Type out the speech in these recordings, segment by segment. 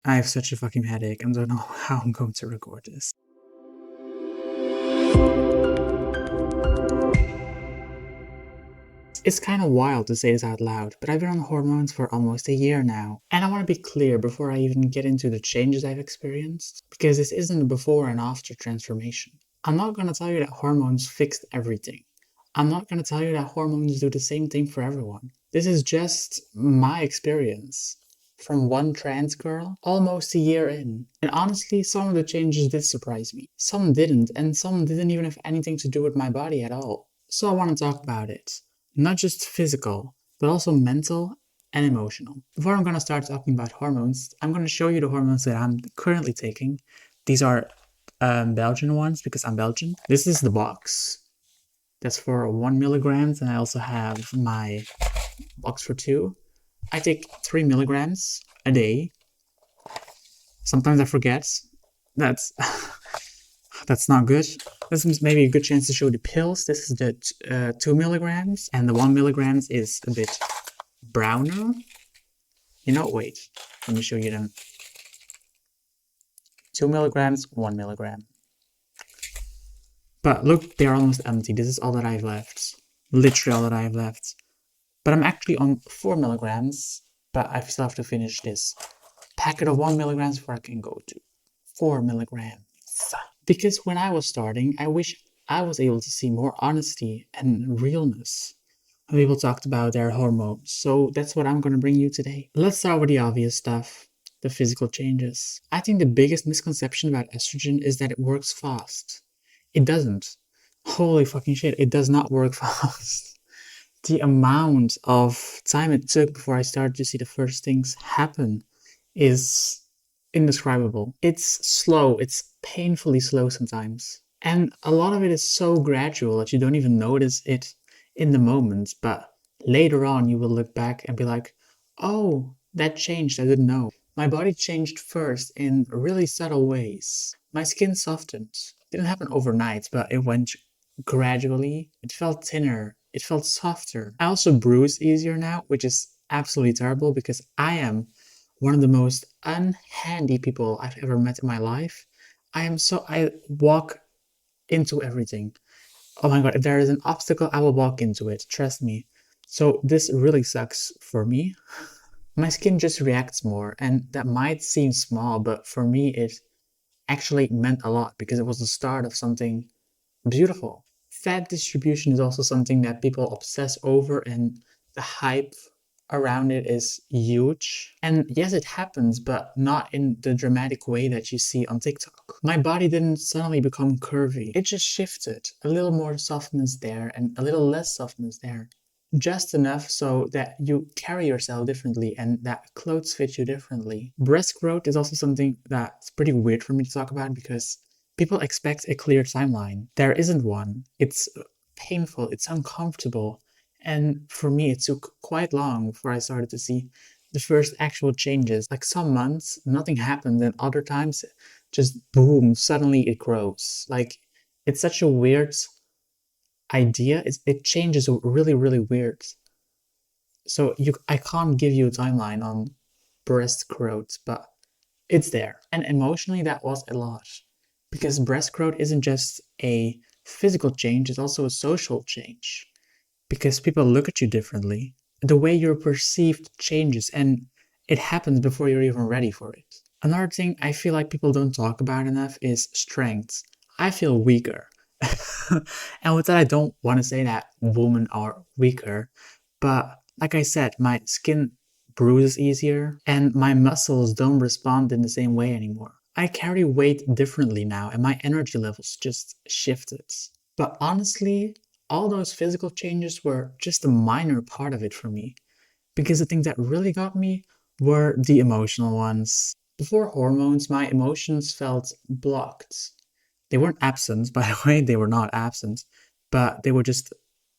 I have such a fucking headache and don't know how I'm going to record this. It's kind of wild to say this out loud, but I've been on hormones for almost a year now. And I want to be clear before I even get into the changes I've experienced, because this isn't a before and after transformation. I'm not going to tell you that hormones fixed everything. I'm not going to tell you that hormones do the same thing for everyone. This is just my experience. From one trans girl, almost a year in. And honestly, some of the changes did surprise me. Some didn't, and some didn't even have anything to do with my body at all. So I want to talk about it. Not just physical, but also mental and emotional. Before I'm going to start talking about hormones, I'm going to show you the hormones that I'm currently taking. These are Belgian ones because I'm Belgian. This is the box. That's for 1 milligrams, and I also have my box for 2. I take 3 milligrams a day. Sometimes I forget. That's that's not good. This is maybe a good chance to show the pills. This is the 2 milligrams, and the 1 milligrams is a bit browner. You know, wait, let me show you them. 2 milligrams, 1 milligram. But look, they're almost empty. This is all that I have left. Literally all that I have left. But I'm actually on 4 milligrams, but I still have to finish this packet of 1 milligrams before I can go to 4 milligrams. Because when I was starting, I wish I was able to see more honesty and realness when people talked about their hormones. So that's what I'm going to bring you today. Let's start with the obvious stuff, the physical changes. I think the biggest misconception about estrogen is that it works fast. It doesn't. Holy fucking shit, it does not work fast. The amount of time it took before I started to see the first things happen is indescribable. It's slow, it's painfully slow sometimes. And a lot of it is so gradual that you don't even notice it in the moment, but later on you will look back and be like, oh, that changed, I didn't know. My body changed first in really subtle ways. My skin softened. It didn't happen overnight, but it went gradually. It felt thinner. It felt softer. I also bruise easier now, which is absolutely terrible because I am one of the most unhandy people I've ever met in my life. I walk into everything. Oh my god, if there is an obstacle, I will walk into it, trust me. So this really sucks for me. My skin just reacts more, and that might seem small, but for me it actually meant a lot because it was the start of something beautiful. Fat distribution is also something that people obsess over, and the hype around it is huge. And yes, it happens, but not in the dramatic way that you see on TikTok. My body didn't suddenly become curvy. It just shifted. A little more softness there and a little less softness there. Just enough so that you carry yourself differently and that clothes fit you differently. Breast growth is also something that's pretty weird for me to talk about because people expect a clear timeline. There isn't one. It's painful, it's uncomfortable, and for me, it took quite long before I started to see the first actual changes. Like some months, nothing happened, and other times, just boom, suddenly it grows. Like it's such a weird idea. It changes really, really weird. So I can't give you a timeline on breast growth, but it's there. And emotionally, that was a lot. Because breast growth isn't just a physical change, it's also a social change. Because people look at you differently. The way you're perceived changes, and it happens before you're even ready for it. Another thing I feel like people don't talk about enough is strength. I feel weaker. And with that, I don't want to say that women are weaker, but like I said, my skin bruises easier and my muscles don't respond in the same way anymore. I carry weight differently now and my energy levels just shifted. But honestly, all those physical changes were just a minor part of it for me. Because the things that really got me were the emotional ones. Before hormones, my emotions felt blocked. They weren't absent, by the way, they were not absent, but they were just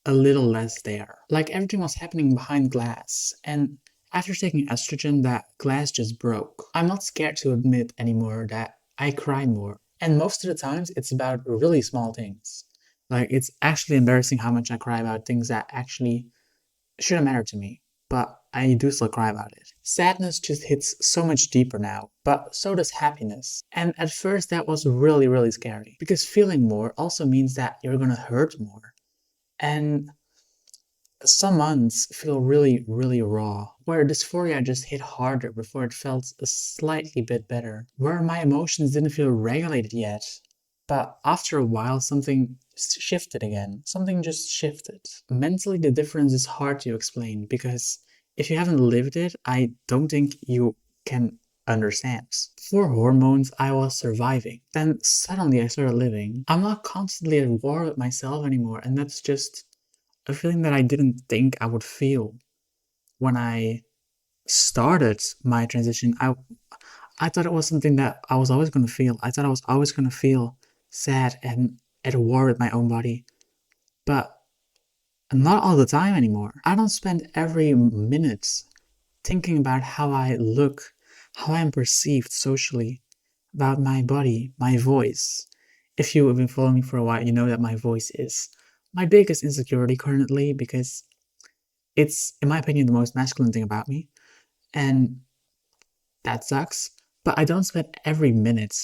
a little less there. Like everything was happening behind glass, and after taking estrogen, that glass just broke. I'm not scared to admit anymore that I cry more, and most of the times it's about really small things. Like it's actually embarrassing how much I cry about things that actually shouldn't matter to me. But I do still cry about it. Sadness just hits so much deeper now, but so does happiness. And at first that was really, really scary, because feeling more also means that you're gonna hurt more. And some months feel really, really raw, where dysphoria just hit harder before it felt a slightly bit better, where my emotions didn't feel regulated yet. But after a while, something shifted again. Something just shifted. Mentally, the difference is hard to explain, because if you haven't lived it, I don't think you can understand. For hormones, I was surviving. Then suddenly I started living. I'm not constantly at war with myself anymore, and that's just a feeling that I didn't think I would feel when I started my transition. I thought it was something that I was always going to feel. I thought I was always going to feel sad and at war with my own body. But not all the time anymore. I don't spend every minute thinking about how I look, how I am perceived socially, about my body, my voice. If you have been following me for a while, you know that my voice is my biggest insecurity currently, because it's, in my opinion, the most masculine thing about me. And that sucks. But I don't spend every minute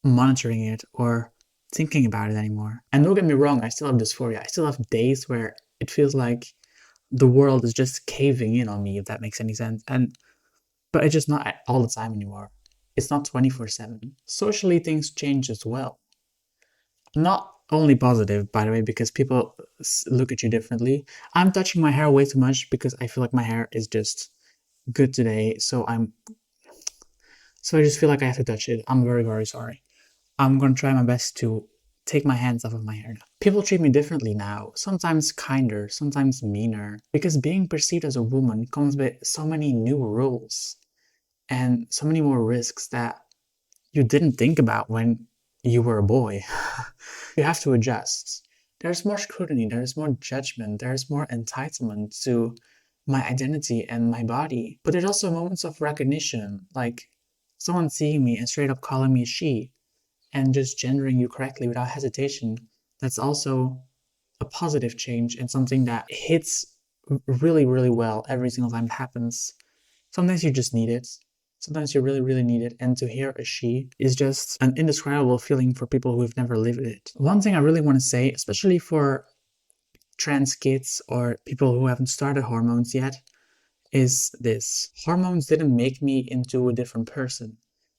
monitoring it or thinking about it anymore. And don't get me wrong, I still have dysphoria. I still have days where it feels like the world is just caving in on me, if that makes any sense. But it's just not all the time anymore. It's not 24/7. Socially, things change as well. Not only positive, by the way, because people look at you differently. I'm touching my hair way too much because I feel like my hair is just good today, so I just feel like I have to touch it. I'm very, very sorry. I'm gonna try my best to take my hands off of my hair now. People treat me differently now, sometimes kinder, sometimes meaner, because being perceived as a woman comes with so many new rules and so many more risks that you didn't think about when you were a boy. You have to adjust. There's more scrutiny, there's more judgment, there's more entitlement to my identity and my body. But there's also moments of recognition, like someone seeing me and straight up calling me she, and just gendering you correctly without hesitation. That's also a positive change and something that hits really, really well every single time it happens. Sometimes you just need it. Sometimes you really, really need it. And to hear a she is just an indescribable feeling for people who have never lived it. One thing I really want to say, especially for trans kids or people who haven't started hormones yet, is this. Hormones didn't make me into a different person.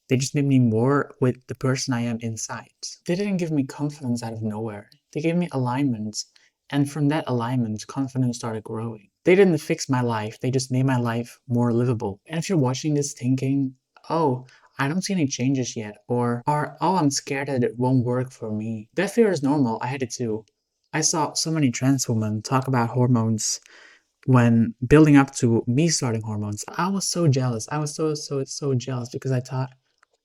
They just made me more with the person I am inside. They didn't give me confidence out of nowhere. They gave me alignment. And from that alignment, confidence started growing. They didn't fix my life, they just made my life more livable. And if you're watching this thinking, oh, I don't see any changes yet, or oh, I'm scared that it won't work for me. That fear is normal, I had it too. I saw so many trans women talk about hormones when building up to me starting hormones. I was so jealous. I was so jealous because I thought,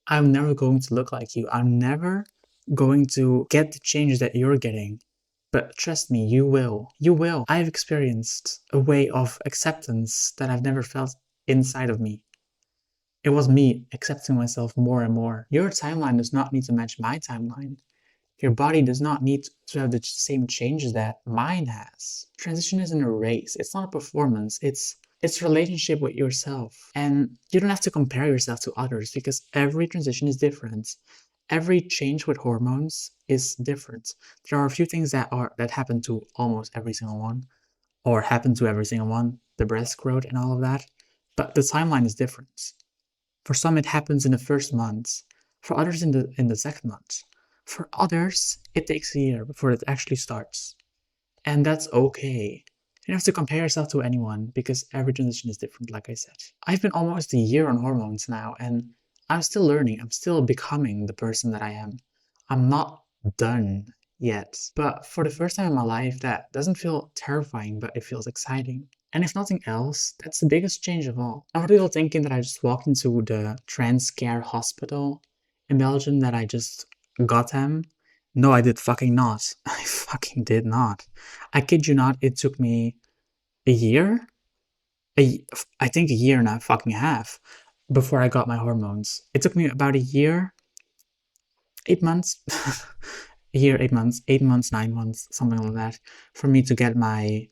I'm never going to look like you. I'm never going to get the changes that you're getting. But trust me, you will. You will. I've experienced a way of acceptance that I've never felt inside of me. It was me accepting myself more and more. Your timeline does not need to match my timeline. Your body does not need to have the same changes that mine has. Transition isn't a race. It's not a performance. It's a relationship with yourself. And you don't have to compare yourself to others because every transition is different. Every change with hormones is different. There are a few things that happen to almost every single one, or happen to every single one, the breast growth and all of that. But the timeline is different. For some, it happens in the first month. For others, in the second month. For others, it takes a year before it actually starts. And that's okay. You don't have to compare yourself to anyone because every transition is different, like I said. I've been almost a year on hormones now, and I'm still learning. I'm still becoming the person that I am. I'm not done yet. But for the first time in my life, that doesn't feel terrifying, but it feels exciting. And if nothing else, that's the biggest change of all. Are people thinking that I just walked into the trans care hospital in Belgium, that I just got them? No, I did fucking not. I fucking did not. I kid you not, it took me a year? I think a year and a fucking half before I got my hormones. It took me about a year, 8 months, a year, 8 months, 8 months, 9 months, something like that, for me to get my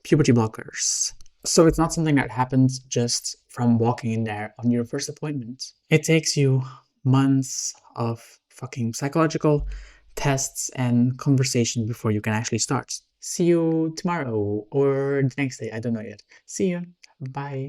puberty blockers. So it's not something that happens just from walking in there on your first appointment. It takes you months of fucking psychological tests and conversation before you can actually start. See you tomorrow or the next day. I don't know yet. See you. Bye.